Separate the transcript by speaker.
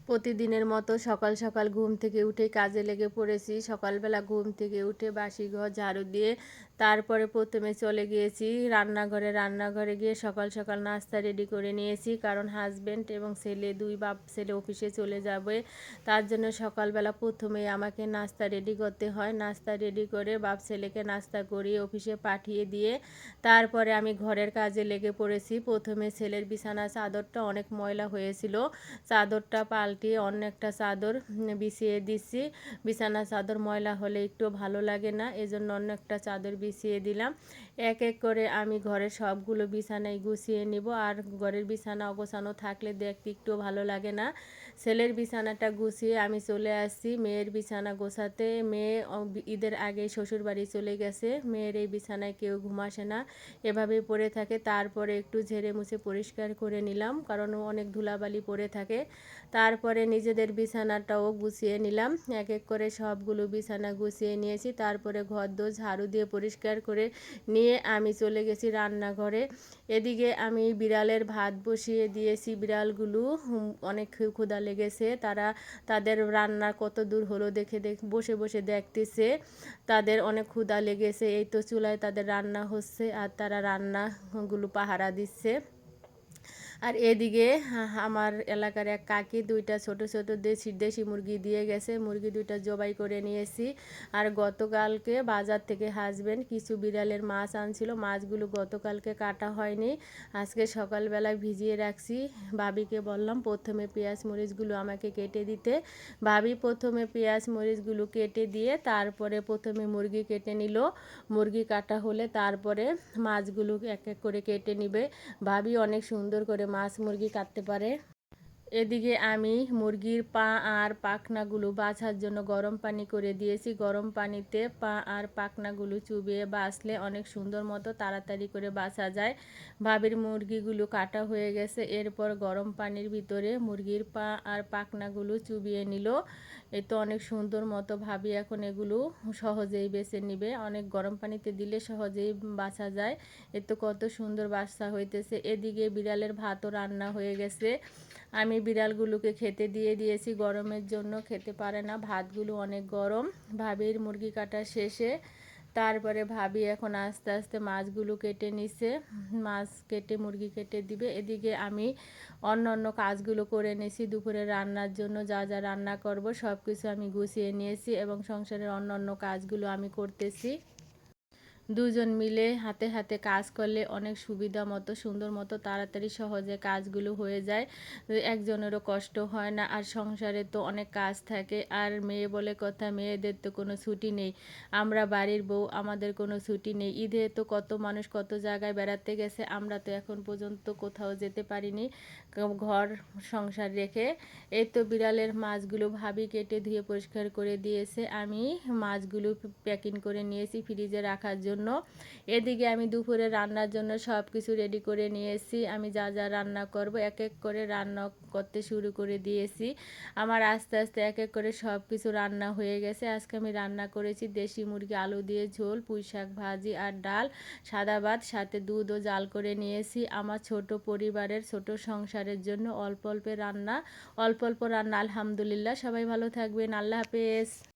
Speaker 1: প্রতিদিনের মতো সকাল সকাল ঘুম থেকে উঠে কাজে লেগে পড়েছি। সকালবেলা ঘুম থেকে উঠে বাসি ঘর ঝাড়ু দিয়ে তারপরে প্রথমে চলে গিয়েছি রান্নাঘরে গিয়ে সকাল সকাল নাস্তা রেডি করে নিয়েছি, কারণ হাজব্যান্ড এবং ছেলে, দুই বাপ ছেলে অফিসে চলে যাবে। তার জন্য সকালবেলা প্রথমেই আমাকে নাস্তা রেডি করতে হয়। নাস্তা রেডি করে বাপ ছেলেকে নাস্তা করিয়ে অফিসে পাঠিয়ে দিয়ে তারপরে আমি ঘরের কাজে লেগে পড়েছি। প্রথমে ছেলের বিছানা চাদরটা অনেক ময়লা হয়েছিল, চাদরটা পাল্টিয়ে অন্য একটা চাদর বিছিয়ে দিচ্ছি। বিছানা চাদর ময়লা হলে একটু ভালো লাগে না, এজন্য অন্য একটা চাদর বিছিয়ে দিলাম। এক এক করে আমি ঘরের সবগুলো বিছানায় গুছিয়ে নিব, আর ঘরের বিছানা অগোছানো থাকলে দেখতে একটু ভালো লাগে না। ছেলের বিছানাটা গুছিয়ে আমি চলে আসছি মেয়ের বিছানা গোছাতে। মেয়ে ঈদের আগে শ্বশুর বাড়ি চলে গেছে, মেয়ের এই বিছানায় কেউ ঘুমাসে না, এভাবেই পড়ে থাকে। তারপরে একটু ঝেড়ে মুছে পরিষ্কার করে নিলাম, কারণ অনেক ধুলাবালি পড়ে থাকে। তারপরে নিজেদের বিছানাটাও গুছিয়ে নিলাম। এক এক করে সবগুলো বিছানা গুছিয়ে নিয়েছি। তারপরে ঘর দোর ঝাড়ু দিয়ে পরিষ্কার করে নিয়ে আমি চলে গেছি রান্নাঘরে। এদিকে আমি বিড়ালের ভাত বসিয়ে দিয়েছি। বিড়ালগুলো অনেক ক্ষুধা লেগেছে, তাদের রান্না কত দূর হলো দেখে বসে বসে দেখতেছে। তাদের অনেক ক্ষুধা লেগেছে, এই তো চুলায় তাদের রান্না হচ্ছে আর তারা রান্নাগুলো পাহারা দিচ্ছে। আর এদিকে আমার এলাকার এক কাকি দুইটা ছোট ছোট দেশি মুরগি দিয়ে গেছে, মুরগি দুইটা জবাই করে নিয়েছি। আর গতকালকে বাজার থেকে হাজবেন্ড কিছু বিড়ালের মাছ আনছিল, মাছগুলো গতকালকে কাটা হয়নি, আজকে সকালবেলায় ভিজিয়ে রাখছি। ভাবিকে বললাম প্রথমে পেঁয়াজ মরিচগুলো আমাকে কেটে দিতে। ভাবি প্রথমে পেঁয়াজ মরিচগুলো কেটে দিয়ে তারপরে প্রথমে মুরগি কেটে নিল। মুরগি কাটা হলে তারপরে মাছগুলো এক এক করে কেটে নিবে। ভাবি অনেক সুন্দর করে মাছ মুরগি কাটতে পারে। এদিকে আমি মুরগির পা আর পাখনাগুলো বাছার জন্য গরম পানি করে দিয়েছি। গরম পানিতে পা আর পাখনাগুলো চুবিয়ে বাছলে অনেক সুন্দর মতো তাড়াতাড়ি করে বাছা যায়। ভাবির মুরগিগুলো কাটা হয়ে গেছে, এরপর গরম পানির ভিতরে মুরগির পা আর পাখনাগুলো চুবিয়ে নিল। এই তো অনেক সুন্দর মতো ভাবি এখন এগুলো সহজেই বেছে নিবে, অনেক গরম পানিতে দিলে সহজেই বাছা যায়। এ তো কত সুন্দর বাছা হইতেছে। এদিকে বিড়ালের ভাতও রান্না হয়ে গেছে। আমি বিড়ালগুলোকে খেতে দিয়ে দিয়েছি, গরমের জন্য খেতে পারে না, ভাতগুলো অনেক গরম। ভাবির মুরগি কাটা শেষে তারপরে ভাবি এখন আস্তে আস্তে মাছগুলো কেটে নিছে, মাছ কেটে মুরগি কেটে দিবে। এদিকে আমি অন্য অন্য কাজগুলো করে নিয়েছি। দুপুরে রান্নার জন্য যা যা রান্না করব সব কিছু আমি গুছিয়ে নিয়েছি এবং সংসারের অন্য অন্য কাজগুলো আমি করতেছি। দুজন মিলে হাতে হাতে কাজ করলে অনেক সুবিধা মতো সুন্দর মতো তাড়াতাড়ি সহজে কাজগুলো হয়ে যায়, একজনেরও কষ্ট হয় না। আর সংসারে তো অনেক কাজ থাকে, আর মেয়ে বলে কথা, মেয়েদের তো কোনো ছুটি নেই। আমরা বাড়ির বউ, আমাদের কোনো ছুটি নেই। ঈদে তো কত মানুষ কত জায়গায় বেড়াতে গেছে, আমরা তো এখন পর্যন্ত কোথাও যেতে পারিনি ঘর সংসার রেখে। এই তো বিড়ালের মাছগুলো ভাবি কেটে ধুয়ে পরিষ্কার করে দিয়েছে, আমি মাছগুলো প্যাকিং করে নিয়েছি ফ্রিজে রাখার জন্য। এদিকে আমি দুপুরে রান্নার জন্য সব কিছু রেডি করে নিয়েছি। আমি যা যা রান্না করব এক এক করে রান্না করতে শুরু করে দিয়েছি। আমার আস্তে আস্তে এক এক করে সব কিছু রান্না হয়ে গেছে। আজকে আমি রান্না করেছি দেশি মুরগি আলু দিয়ে ঝোল, পুঁই শাক ভাজি আর ডাল, সাদা ভাত, সাথে দুধও জাল করে নিয়েছি। আমার ছোট পরিবারের ছোট সংসারের জন্য অল্প অল্প রান্না, আলহামদুলিল্লাহ। সবাই ভালো থাকবেন, আল্লাহ হাফেজ।